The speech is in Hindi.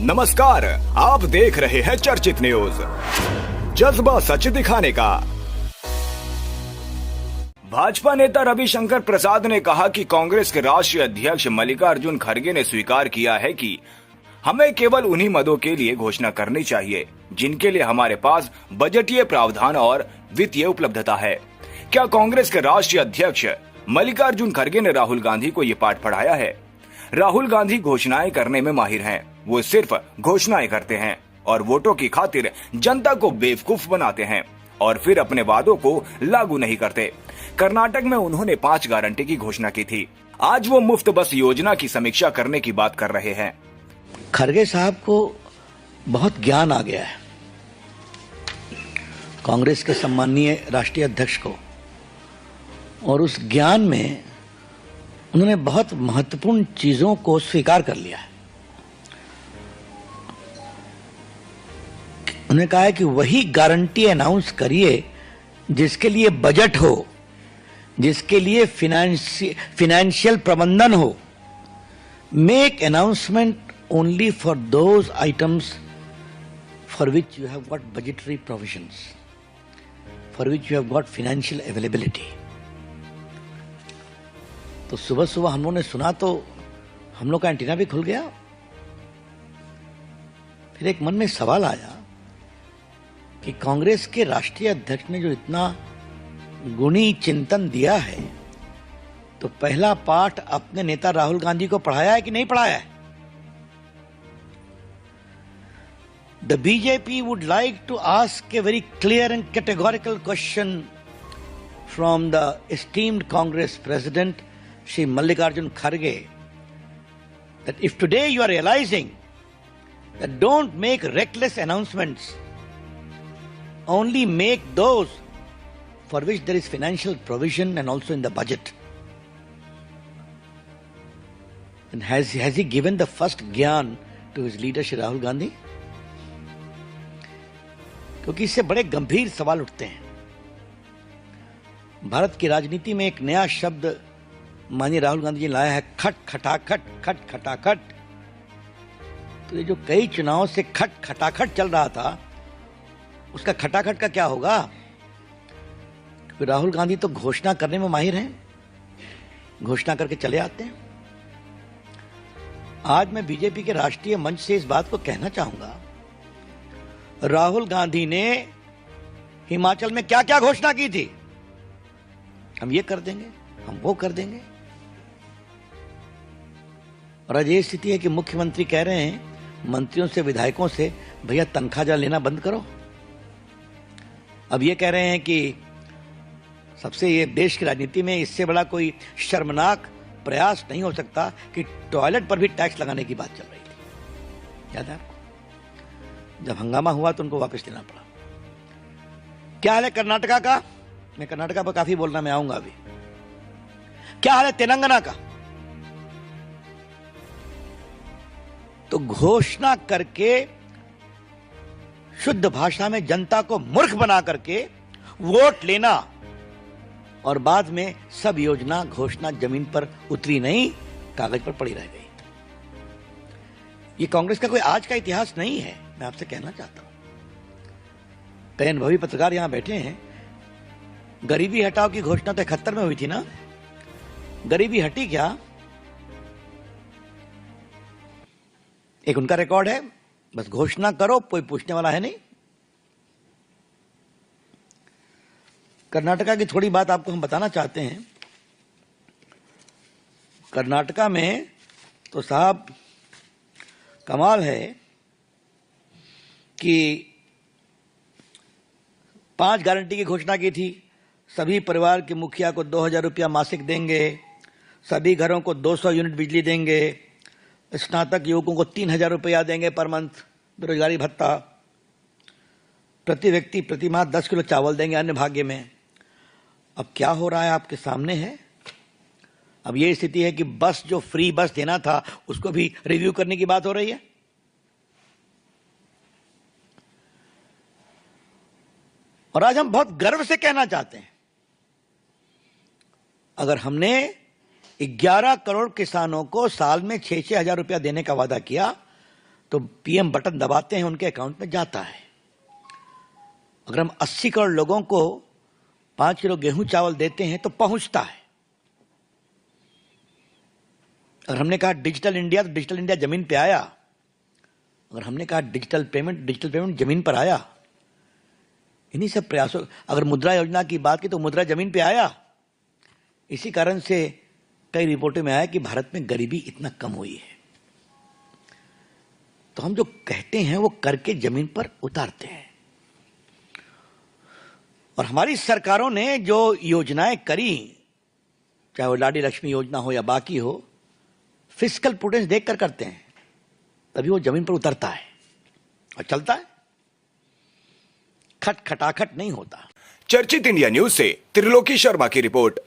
नमस्कार, आप देख रहे हैं चर्चित न्यूज। जज्बा सच दिखाने का। भाजपा नेता रविशंकर प्रसाद ने कहा कि कांग्रेस के राष्ट्रीय अध्यक्ष मल्लिकार्जुन खड़गे ने स्वीकार किया है कि हमें केवल उन्हीं मदों के लिए घोषणा करनी चाहिए जिनके लिए हमारे पास बजटीय प्रावधान और वित्तीय उपलब्धता है। क्या कांग्रेस के राष्ट्रीय अध्यक्ष मल्लिकार्जुन खड़गे ने राहुल गांधी को ये पाठ पढ़ाया है? राहुल गांधी घोषणाएं करने में माहिर हैं। वो सिर्फ घोषणाएं करते हैं और वोटों की खातिर जनता को बेवकूफ बनाते हैं और फिर अपने वादों को लागू नहीं करते। कर्नाटक में उन्होंने 5 गारंटी की घोषणा की थी। आज वो मुफ्त बस योजना की समीक्षा करने की बात कर रहे हैं। खड़गे साहब को बहुत ज्ञान आ गया है, कांग्रेस के सम्माननीय राष्ट्रीय अध्यक्ष को, और उस ज्ञान में उन्होंने बहुत महत्वपूर्ण चीजों को स्वीकार कर लिया है। उन्होंने कहा है कि वही गारंटी अनाउंस करिए जिसके लिए बजट हो, जिसके लिए फाइनेंशियल प्रबंधन हो। Make announcement only for those items for which you have got budgetary provisions, for which you have got financial availability. तो सुबह सुबह हम लोगों ने सुना तो हम लोग का एंटीना भी खुल गया। फिर एक मन में सवाल आया कि कांग्रेस के राष्ट्रीय अध्यक्ष ने जो इतना गुणी चिंतन दिया है, तो पहला पाठ अपने नेता राहुल गांधी को पढ़ाया है कि नहीं पढ़ाया है? The BJP would like to ask a very clear and categorical question from the esteemed Congress President Shri Mallikarjun Kharge, that if today you are realizing that don't make reckless announcements, only make those for which there is financial provision and also in the budget. And has he given the first gyan to his leader Shri Rahul Gandhi? क्योंकि इससे बड़े गंभीर सवाल उठते हैं। भारत की राजनीति में एक नया शब्द माननीय राहुल गांधी जी लाया है, खट खटाखट, खट खटाखट। तो ये जो कई चुनावों से खट खटाखट चल रहा था, उसका खटाखट का क्या होगा? क्योंकि राहुल गांधी तो घोषणा करने में माहिर हैं, घोषणा करके चले आते हैं। आज मैं बीजेपी के राष्ट्रीय मंच से इस बात को कहना चाहूंगा, राहुल गांधी ने हिमाचल में क्या क्या घोषणा की थी, हम ये कर देंगे, हम वो कर देंगे। और आज ये स्थिति है कि मुख्यमंत्री कह रहे हैं मंत्रियों से, विधायकों से, भैया तनख्वाह जरा लेना बंद करो। अब ये कह रहे हैं कि सबसे, ये देश की राजनीति में इससे बड़ा कोई शर्मनाक प्रयास नहीं हो सकता कि टॉयलेट पर भी टैक्स लगाने की बात चल रही थी। याद है आपको? जब हंगामा हुआ तो उनको वापस लेना पड़ा। क्या हाल है कर्नाटका का? मैं कर्नाटका पर काफी बोलना, मैं आऊंगा अभी। क्या हाल है तेलंगाना का? तो घोषणा करके, शुद्ध भाषा में जनता को मूर्ख बना करके वोट लेना, और बाद में सब योजना घोषणा जमीन पर उतरी नहीं, कागज पर पड़ी रह गई। ये कांग्रेस का कोई आज का इतिहास नहीं है, मैं आपसे कहना चाहता हूं। कई अनुभवी पत्रकार यहां बैठे हैं। गरीबी हटाओ की घोषणा तो 71 में हुई थी ना? गरीबी हटी क्या? एक उनका रिकॉर्ड है, बस घोषणा करो, कोई पूछने वाला है नहीं। कर्नाटका की थोड़ी बात आपको हम बताना चाहते हैं। कर्नाटका में तो साहब कमाल है कि 5 गारंटी की घोषणा की थी। सभी परिवार के मुखिया को 2000 रुपया मासिक देंगे, सभी घरों को 200 यूनिट बिजली देंगे, स्नातक युवकों को 3000 रुपया देंगे पर मंथ बेरोजगारी भत्ता, प्रति व्यक्ति प्रति माह 10 किलो चावल देंगे अन्य भाग्य में। अब क्या हो रहा है आपके सामने है। अब ये स्थिति है कि बस, जो फ्री बस देना था, उसको भी रिव्यू करने की बात हो रही है। और आज हम बहुत गर्व से कहना चाहते हैं, अगर हमने 11 करोड़ किसानों को साल में 6-6 हजार रुपया देने का वादा किया, तो पीएम बटन दबाते हैं, उनके अकाउंट में जाता है। अगर हम 80 करोड़ लोगों को 5 किलो गेहूं चावल देते हैं तो पहुंचता है। अगर हमने कहा डिजिटल इंडिया, तो डिजिटल इंडिया जमीन पे आया। अगर हमने कहा डिजिटल पेमेंट जमीन पर आया। इन्हीं सब प्रयासों, अगर मुद्रा योजना की बात की तो मुद्रा जमीन पे आया। इसी कारण से कई रिपोर्टों में आया कि भारत में गरीबी इतना कम हुई है। तो हम जो कहते हैं वो करके जमीन पर उतारते हैं। और हमारी सरकारों ने जो योजनाएं करी, चाहे वो लाडी लक्ष्मी योजना हो या बाकी हो, फिस्कल प्रूडेंस देखकर करते हैं, तभी वो जमीन पर उतरता है और चलता है। खटखटाखट नहीं होता। चर्चित इंडिया न्यूज से त्रिलोकी शर्मा की रिपोर्ट।